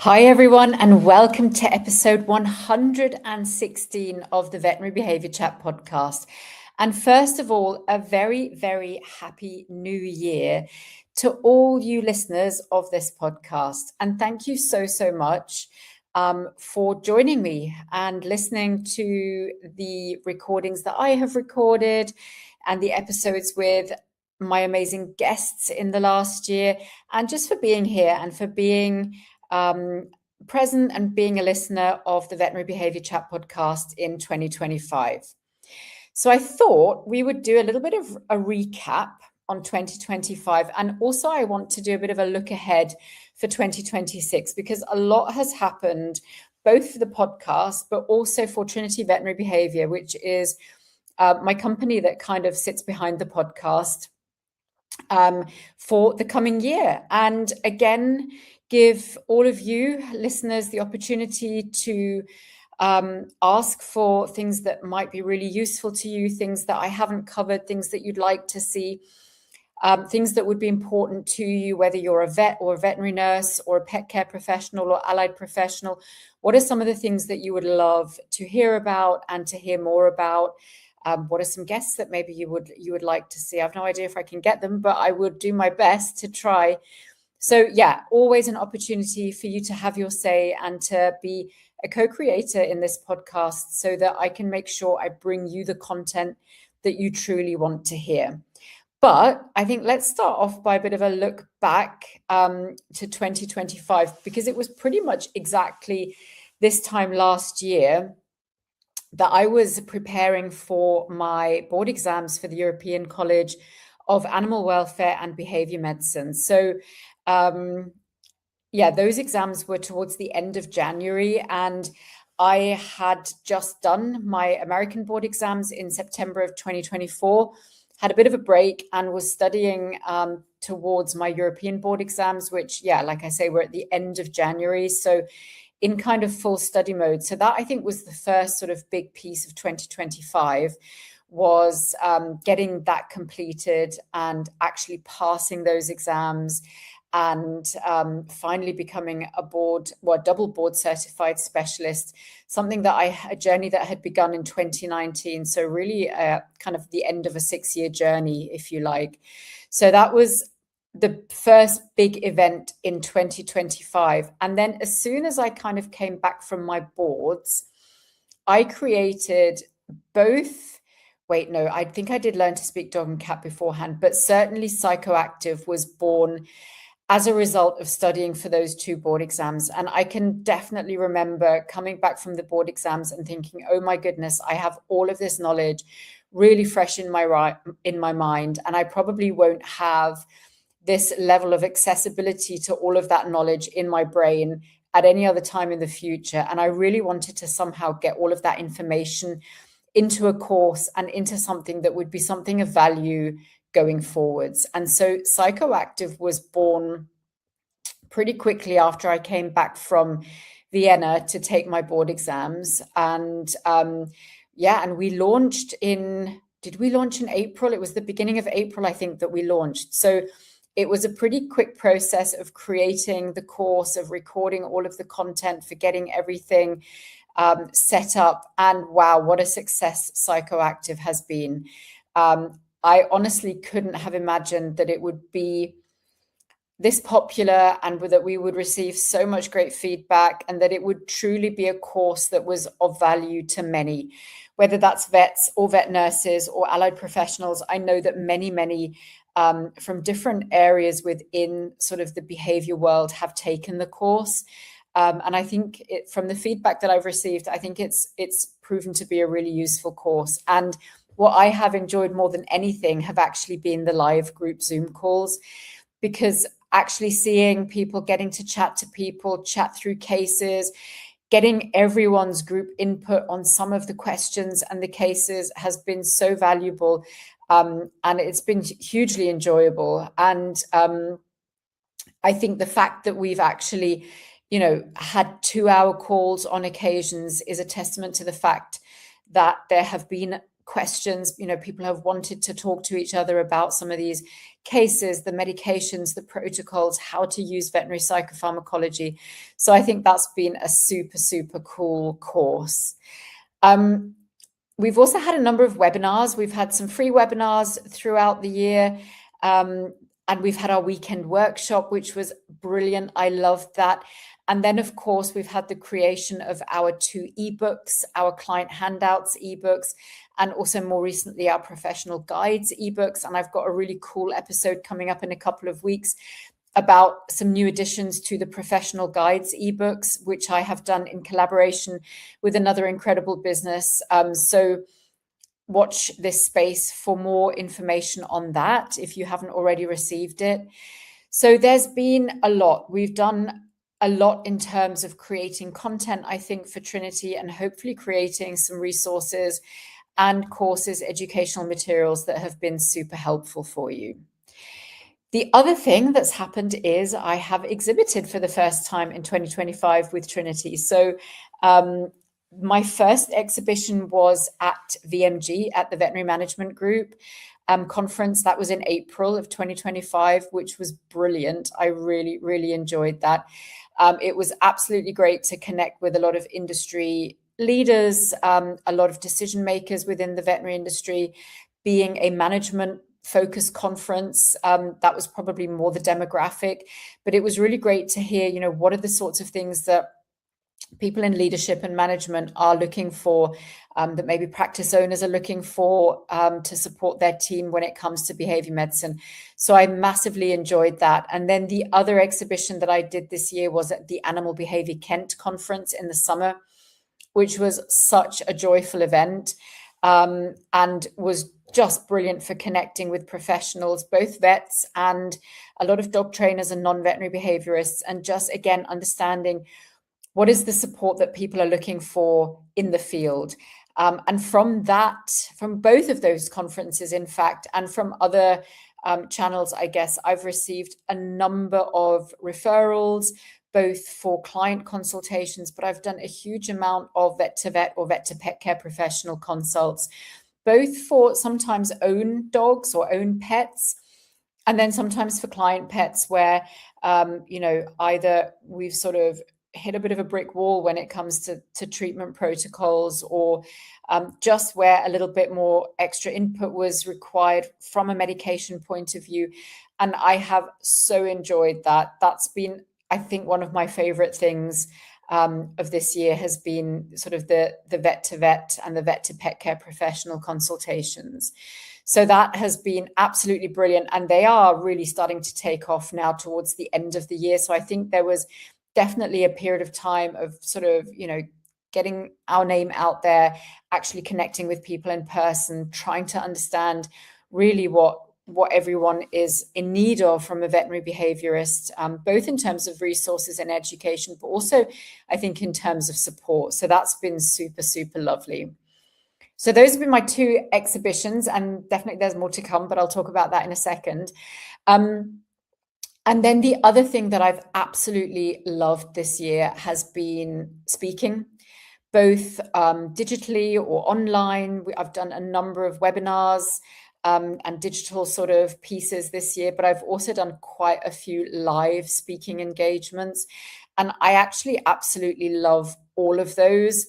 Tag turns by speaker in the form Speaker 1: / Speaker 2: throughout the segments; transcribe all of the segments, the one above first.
Speaker 1: Hi, everyone, and welcome to episode 116 of the Veterinary Behaviour Chat Podcast. And first of all, a very, very happy new year to all you listeners of this podcast. And thank you so much for joining me and listening to the recordings that I have recorded and the episodes with my amazing guests in the last year, and just for being here and for being present and being a listener of the Veterinary Behaviour Chat Podcast in 2025. So I thought we would do a little bit of a recap on 2025, and also I want to do a bit of a look ahead for 2026, because a lot has happened both for the podcast but also for Trinity Veterinary Behaviour, which is my company that kind of sits behind the podcast for the coming year. And again, give all of you listeners the opportunity to ask for things that might be really useful to you, things that I haven't covered, things that you'd like to see, things that would be important to you, whether you're a vet or a veterinary nurse or a pet care professional or allied professional. What are some of the things that you would love to hear about and to hear more about? What are some guests that maybe you would like to see? I have no idea if I can get them, but I would do my best to try. So yeah, always an opportunity for you to have your say and to be a co-creator in this podcast so that I can make sure I bring you the content that you truly want to hear. But I think let's start off by a bit of a look back to 2025, because it was pretty much exactly this time last year that I was preparing for my board exams for the European College of Animal Welfare and Behaviour Medicine. So those exams were towards the end of January, and I had just done my American board exams in September of 2024, had a bit of a break, and was studying towards my European board exams, which, like I say, were at the end of January. So in kind of full study mode. So that, I think, was the first sort of big piece of 2025, was getting that completed and actually passing those exams, and finally becoming a double board certified specialist, a journey that had begun in 2019. So really kind of the end of a 6-year journey, if you like. So that was the first big event in 2025. And then as soon as I kind of came back from my boards, I created I think I did Learn to Speak Dog and Cat beforehand, but certainly Psychoactive was born as a result of studying for those 2 board exams. And I can definitely remember coming back from the board exams and thinking, oh my goodness, I have all of this knowledge really fresh in my mind, and I probably won't have this level of accessibility to all of that knowledge in my brain at any other time in the future. And I really wanted to somehow get all of that information into a course and into something that would be something of value going forwards. And so Psychoactive was born pretty quickly after I came back from Vienna to take my board exams. And and we launched did we launch in April? It was the beginning of April, I think, that we launched. So it was a pretty quick process of creating the course, of recording all of the content, for getting everything set up. And wow, what a success Psychoactive has been. I honestly couldn't have imagined that it would be this popular, and that we would receive so much great feedback, and that it would truly be a course that was of value to many, whether that's vets or vet nurses or allied professionals. I know that many from different areas within sort of the behavior world have taken the course. And I think from the feedback that I've received, I think it's proven to be a really useful course. And what I have enjoyed more than anything have actually been the live group Zoom calls, because actually seeing people, getting to chat to people, chat through cases, getting everyone's group input on some of the questions and the cases has been so valuable. And it's been hugely enjoyable. And I think the fact that we've actually, had 2-hour calls on occasions is a testament to the fact that there have been questions. People have wanted to talk to each other about some of these cases, the medications, the protocols, how to use veterinary psychopharmacology. So I think that's been a super, super cool course. We've also had a number of webinars. We've had some free webinars throughout the year. And we've had our weekend workshop, which was brilliant. I loved that. And then, of course, we've had the creation of our 2 ebooks, our Client Handouts E-Books, and also more recently, our Professional Guides E-Books. And I've got a really cool episode coming up in a couple of weeks about some new additions to the Professional Guides E-Books, which I have done in collaboration with another incredible business. So watch this space for more information on that if you haven't already received it. So there's been a lot. We've done a lot in terms of creating content, I think, for Trinity, and hopefully creating some resources and courses, educational materials that have been super helpful for you. The other thing that's happened is I have exhibited for the first time in 2025 with Trinity. So my first exhibition was at VMG, at the Veterinary Management Group conference. That was in April of 2025, which was brilliant. I really, really enjoyed that. It was absolutely great to connect with a lot of industry leaders, a lot of decision makers within the veterinary industry. Being a management focused conference, that was probably more the demographic, but it was really great to hear, what are the sorts of things that people in leadership and management are looking for, that maybe practice owners are looking for to support their team when it comes to behavior medicine. So I massively enjoyed that. And then the other exhibition that I did this year was at the Animal Behaviour Kent conference in the summer, which was such a joyful event and was just brilliant for connecting with professionals, both vets and a lot of dog trainers and non-veterinary behaviorists, and just, again, understanding what is the support that people are looking for in the field. And from both of those conferences, in fact, and from other channels, I guess, I've received a number of referrals, both for client consultations, but I've done a huge amount of vet to vet or vet to pet care professional consults, both for sometimes own dogs or own pets, and then sometimes for client pets where, either we've sort of hit a bit of a brick wall when it comes to treatment protocols, or just where a little bit more extra input was required from a medication point of view. And I have so enjoyed that. That's been, I think, one of my favorite things of this year has been sort of the vet to vet and the vet to pet care professional consultations. So that has been absolutely brilliant. And they are really starting to take off now towards the end of the year. So I think there was definitely a period of time of sort of, getting our name out there, actually connecting with people in person, trying to understand really what everyone is in need of from a veterinary behaviorist, both in terms of resources and education, but also I think in terms of support. So that's been super, super lovely. So those have been my 2 exhibitions, and definitely there's more to come, but I'll talk about that in a second. And then the other thing that I've absolutely loved this year has been speaking, both digitally or online. I've done a number of webinars and digital sort of pieces this year, but I've also done quite a few live speaking engagements. And I actually absolutely love all of those.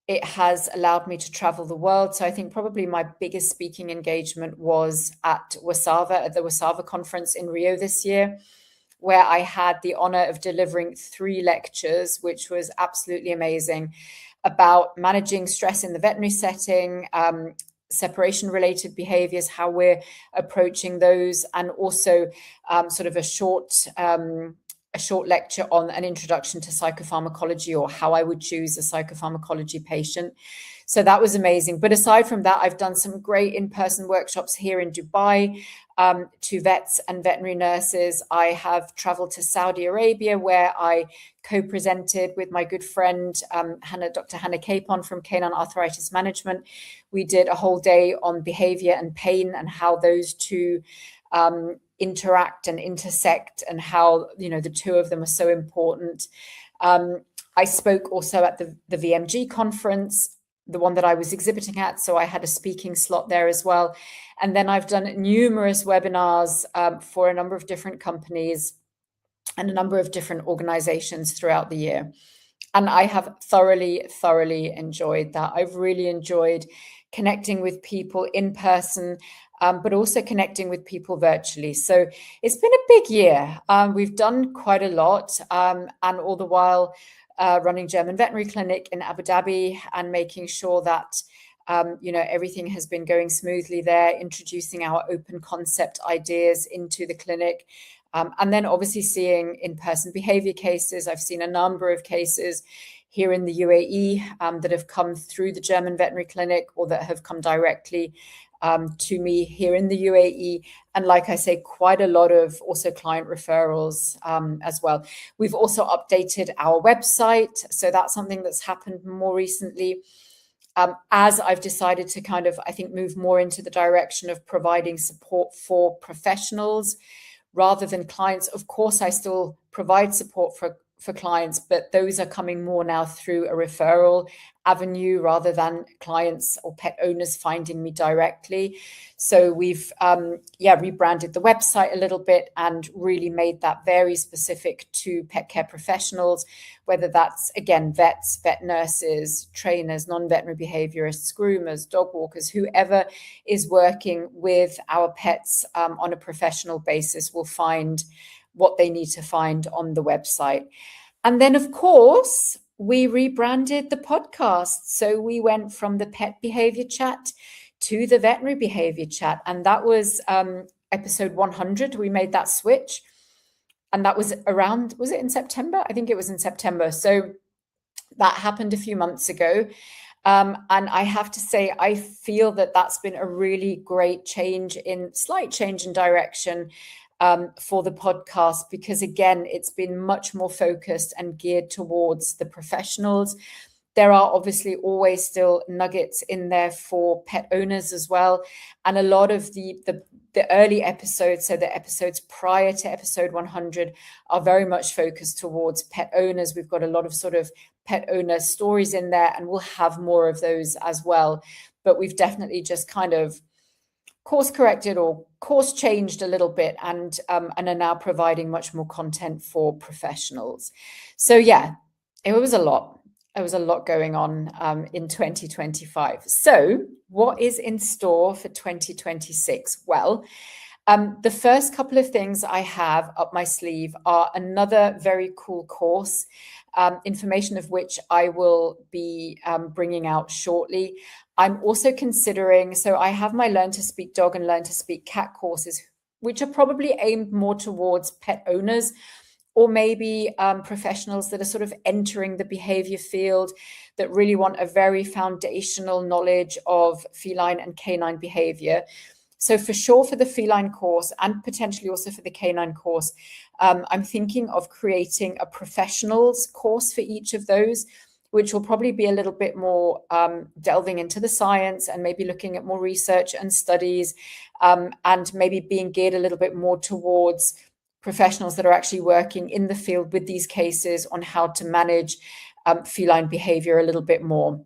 Speaker 1: It has allowed me to travel the world. So I think probably my biggest speaking engagement was at the Wasava conference in Rio this year, where I had the honor of delivering 3 lectures, which was absolutely amazing, about managing stress in the veterinary setting, separation-related behaviors, how we're approaching those, and also sort of a short lecture on an introduction to psychopharmacology, or how I would choose a psychopharmacology patient. So that was amazing. But aside from that, I've done some great in-person workshops here in Dubai to vets and veterinary nurses. I have traveled to Saudi Arabia, where I co-presented with my good friend, Dr. Hannah Capon from Canine Arthritis Management. We did a whole day on behavior and pain and how those two interact and intersect, and how the 2 of them are so important. I spoke also at the VMG conference the one that I was exhibiting at. So I had a speaking slot there as well. And then I've done numerous webinars for a number of different companies and a number of different organizations throughout the year. And I have thoroughly enjoyed that. I've really enjoyed connecting with people in person, but also connecting with people virtually. So it's been a big year. We've done quite a lot, and all the while running German Veterinary Clinic in Abu Dhabi and making sure that everything has been going smoothly there, introducing our open concept ideas into the clinic. And then obviously seeing in-person behavior cases. I've seen a number of cases here in the UAE that have come through the German Veterinary Clinic or that have come directly to me here in the UAE. And like I say, quite a lot of also client referrals as well. We've also updated our website. So that's something that's happened more recently. As I've decided to kind of, I think, move more into the direction of providing support for professionals rather than clients. Of course, I still provide support for clients, but those are coming more now through a referral avenue rather than clients or pet owners finding me directly. So we've rebranded the website a little bit and really made that very specific to pet care professionals, whether that's, again, vets, vet nurses, trainers, non-veterinary behaviorists, groomers, dog walkers, whoever is working with our pets on a professional basis will find what they need to find on the website. And then, of course, we rebranded the podcast. So we went from the Pet Behaviour Chat to the Veterinary Behaviour Chat. And that was episode 100. We made that switch. And that was around, was it in September? I think it was in September. So that happened a few months ago. And I have to say, I feel that that's been a really great slight change in direction for the podcast, because again, it's been much more focused and geared towards the professionals. There are obviously always still nuggets in there for pet owners as well. And a lot of the early episodes, so the episodes prior to episode 100, are very much focused towards pet owners. We've got a lot of sort of pet owner stories in there, and we'll have more of those as well. But we've definitely just kind of course corrected or course changed a little bit and are now providing much more content for professionals. So yeah, it was a lot. There was a lot going on in 2025. So what is in store for 2026? Well, the first couple of things I have up my sleeve are another very cool course, information of which I will be bringing out shortly. I'm also considering, so I have my Learn to Speak Dog and Learn to Speak Cat courses, which are probably aimed more towards pet owners or maybe professionals that are sort of entering the behavior field that really want a very foundational knowledge of feline and canine behavior. So for sure for the feline course and potentially also for the canine course, I'm thinking of creating a professionals course for each of those, which will probably be a little bit more delving into the science and maybe looking at more research and studies, and maybe being geared a little bit more towards professionals that are actually working in the field with these cases on how to manage feline behavior a little bit more,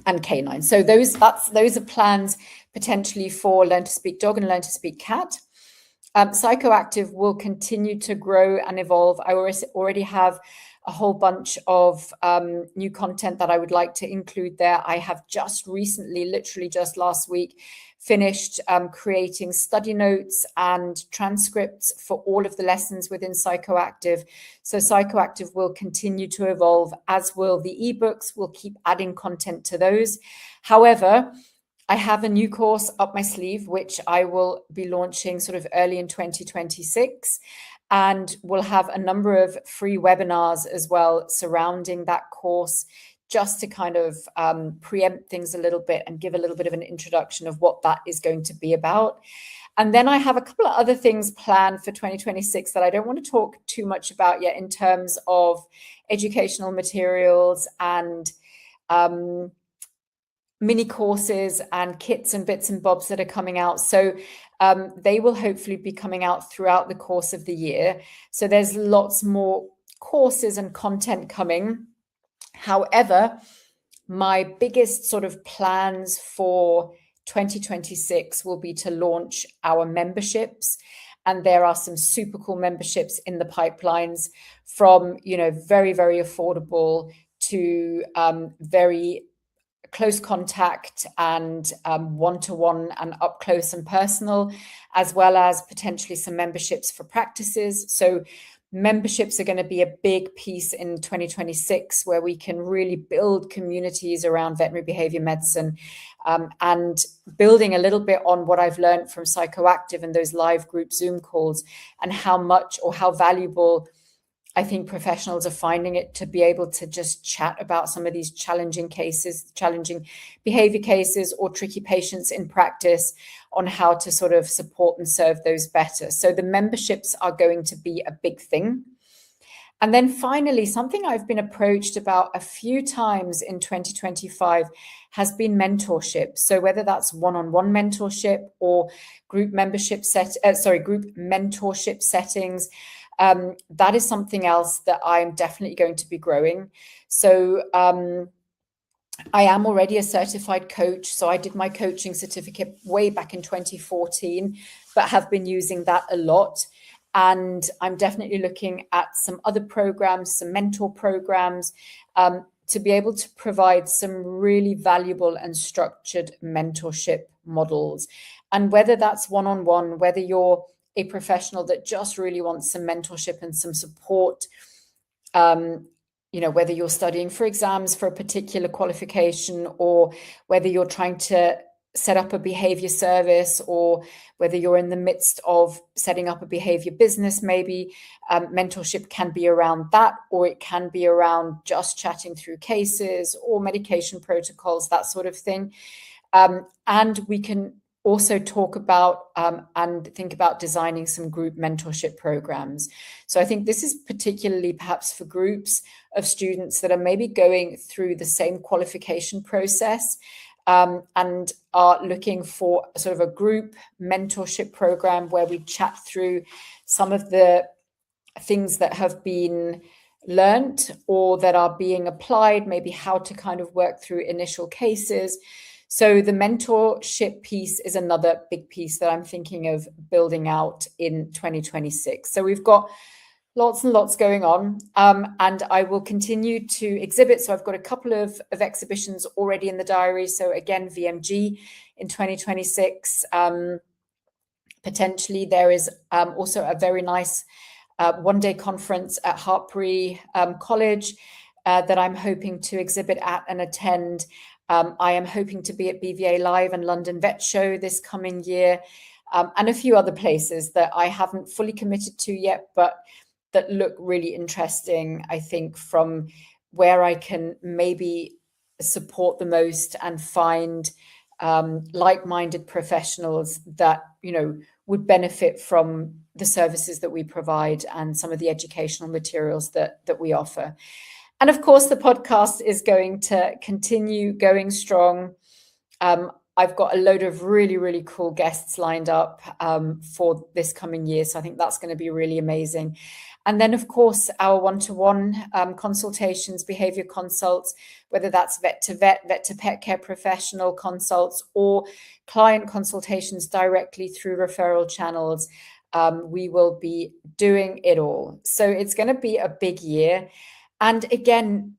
Speaker 1: and canine. So those are plans potentially for Learn to Speak Dog and Learn to Speak Cat. Psychoactive will continue to grow and evolve. I already have a whole bunch of new content that I would like to include there. I have just recently, literally just last week, finished creating study notes and transcripts for all of the lessons within Psychoactive. So Psychoactive will continue to evolve, as will the ebooks. We'll keep adding content to those. However, I have a new course up my sleeve, which I will be launching sort of early in 2026. And we'll have a number of free webinars as well surrounding that course, just to kind of preempt things a little bit and give a little bit of an introduction of what that is going to be about. And then I have a couple of other things planned for 2026 that I don't want to talk too much about yet in terms of educational materials and mini courses and kits and bits and bobs that are coming out. So they will hopefully be coming out throughout the course of the year. So there's lots more courses and content coming. However, my biggest sort of plans for 2026 will be to launch our memberships. And there are some super cool memberships in the pipelines, from, very, very affordable to very close contact and one-to-one and up close and personal, as well as potentially some memberships for practices. So memberships are going to be a big piece in 2026, where we can really build communities around veterinary behavior medicine, and building a little bit on what I've learned from Psychoactive and those live group Zoom calls, and how much or how valuable I think professionals are finding it to be able to just chat about some of these challenging cases, challenging behavior cases, or tricky patients in practice, on how to sort of support and serve those better. So the memberships are going to be a big thing. And then finally, something I've been approached about a few times in 2025 has been mentorship. So whether that's one-on-one mentorship or group mentorship settings, that is something else that I'm definitely going to be growing. So I am already a certified coach. So I did my coaching certificate way back in 2014, but have been using that a lot. And I'm definitely looking at some other programs, some mentor programs, to be able to provide some really valuable and structured mentorship models. And whether that's one-on-one, whether you're a professional that just really wants some mentorship and some support, whether you're studying for exams for a particular qualification, or whether you're trying to set up a behavior service, or whether you're in the midst of setting up a behavior business, maybe mentorship can be around that, or it can be around just chatting through cases or medication protocols, that sort of thing. And we can also talk about and think about designing some group mentorship programs. So I think this is particularly perhaps for groups of students that are maybe going through the same qualification process, and are looking for sort of a group mentorship program where we chat through some of the things that have been learnt or that are being applied, maybe how to kind of work through initial cases. So the mentorship piece is another big piece that I'm thinking of building out in 2026. So we've got lots and lots going on, and I will continue to exhibit. So I've got a couple of exhibitions already in the diary. So again, VMG in 2026. Potentially there is also a very nice one-day conference at Hartpury College that I'm hoping to exhibit at and attend. I am hoping to be at BVA Live and London Vet Show this coming year, and a few other places that I haven't fully committed to yet, but that look really interesting, I think, from where I can maybe support the most and find like-minded professionals that, would benefit from the services that we provide and some of the educational materials that we offer. And of course, the podcast is going to continue going strong. I've got a load of really, really cool guests lined up for this coming year. So I think that's going to be really amazing. And then, of course, our one-to-one consultations, behavior consults, whether that's vet to vet, vet to pet care professional consults, or client consultations directly through referral channels. We will be doing it all. So it's going to be a big year. And again,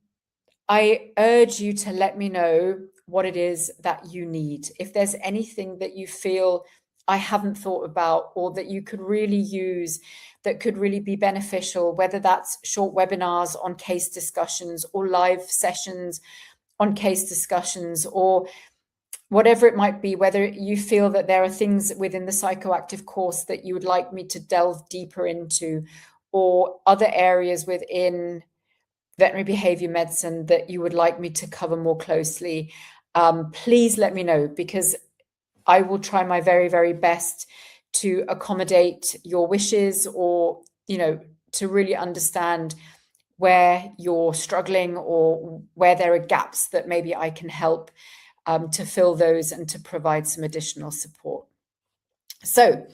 Speaker 1: I urge you to let me know what it is that you need. If there's anything that you feel I haven't thought about, or that you could really use, that could really be beneficial, whether that's short webinars on case discussions or live sessions on case discussions, or whatever it might be, whether you feel that there are things within the Psychoactive course that you would like me to delve deeper into, or other areas within veterinary behavior medicine that you would like me to cover more closely, please let me know, because I will try my very, very best to accommodate your wishes, or, to really understand where you're struggling or where there are gaps that maybe I can help to fill those and to provide some additional support. So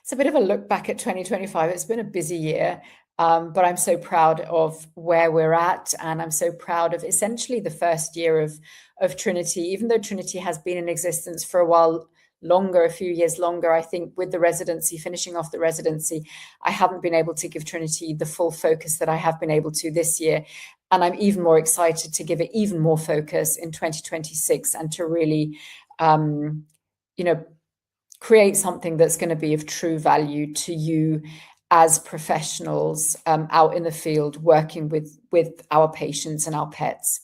Speaker 1: it's a bit of a look back at 2025. It's been a busy year. But I'm so proud of where we're at, and I'm so proud of essentially the first year of Trinity. Even though Trinity has been in existence for a while longer, a few years longer, I think with the residency, finishing off the residency, I haven't been able to give Trinity the full focus that I have been able to this year. And I'm even more excited to give it even more focus in 2026 and to really, create something that's going to be of true value to you as professionals out in the field working with our patients and our pets.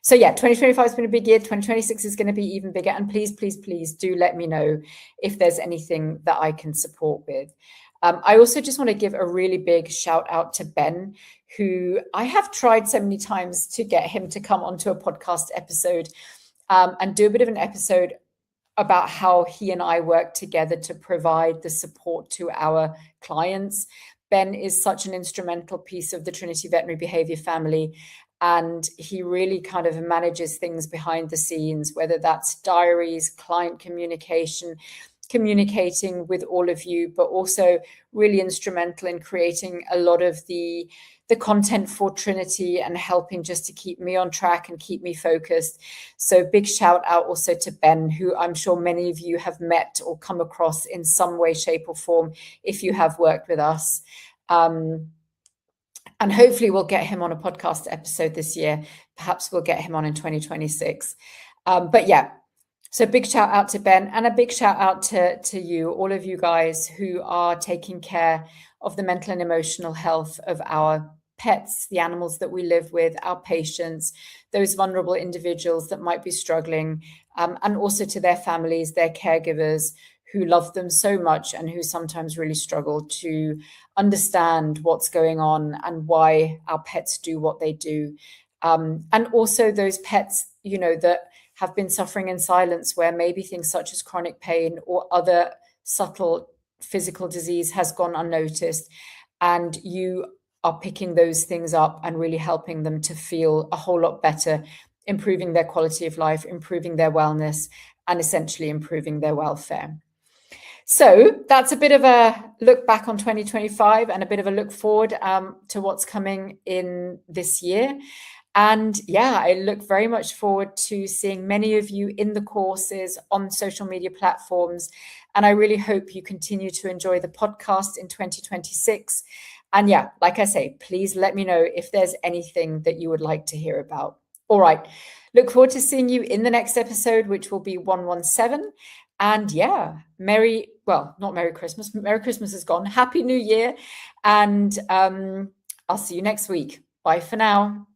Speaker 1: So yeah, 2025 has been a big year. 2026 is going to be even bigger. And please, please, please do let me know if there's anything that I can support with. I also just want to give a really big shout out to Ben, who I have tried so many times to get him to come onto a podcast episode and do a bit of an episode about how he and I work together to provide the support to our clients. Ben is such an instrumental piece of the Trinity Veterinary Behaviour family, and he really kind of manages things behind the scenes, whether that's diaries, client communication, communicating with all of you, but also really instrumental in creating a lot of the content for Trinity and helping just to keep me on track and keep me focused. So big shout out also to Ben, who I'm sure many of you have met or come across in some way, shape or form if you have worked with us. And hopefully we'll get him on a podcast episode this year. Perhaps we'll get him on in 2026. But yeah, so big shout out to Ben, and a big shout out to you, all of you guys who are taking care of the mental and emotional health of our pets, the animals that we live with, our patients, those vulnerable individuals that might be struggling, and also to their families, their caregivers who love them so much and who sometimes really struggle to understand what's going on and why our pets do what they do. And also those pets, that have been suffering in silence, where maybe things such as chronic pain or other subtle physical disease has gone unnoticed, and you are picking those things up and really helping them to feel a whole lot better, improving their quality of life, improving their wellness, and essentially improving their welfare. So that's a bit of a look back on 2025 and a bit of a look forward to what's coming in this year. And yeah, I look very much forward to seeing many of you in the courses on social media platforms. And I really hope you continue to enjoy the podcast in 2026. And yeah, like I say, please let me know if there's anything that you would like to hear about. All right. Look forward to seeing you in the next episode, which will be 117. And yeah, not Merry Christmas. Merry Christmas is gone. Happy New Year. And I'll see you next week. Bye for now.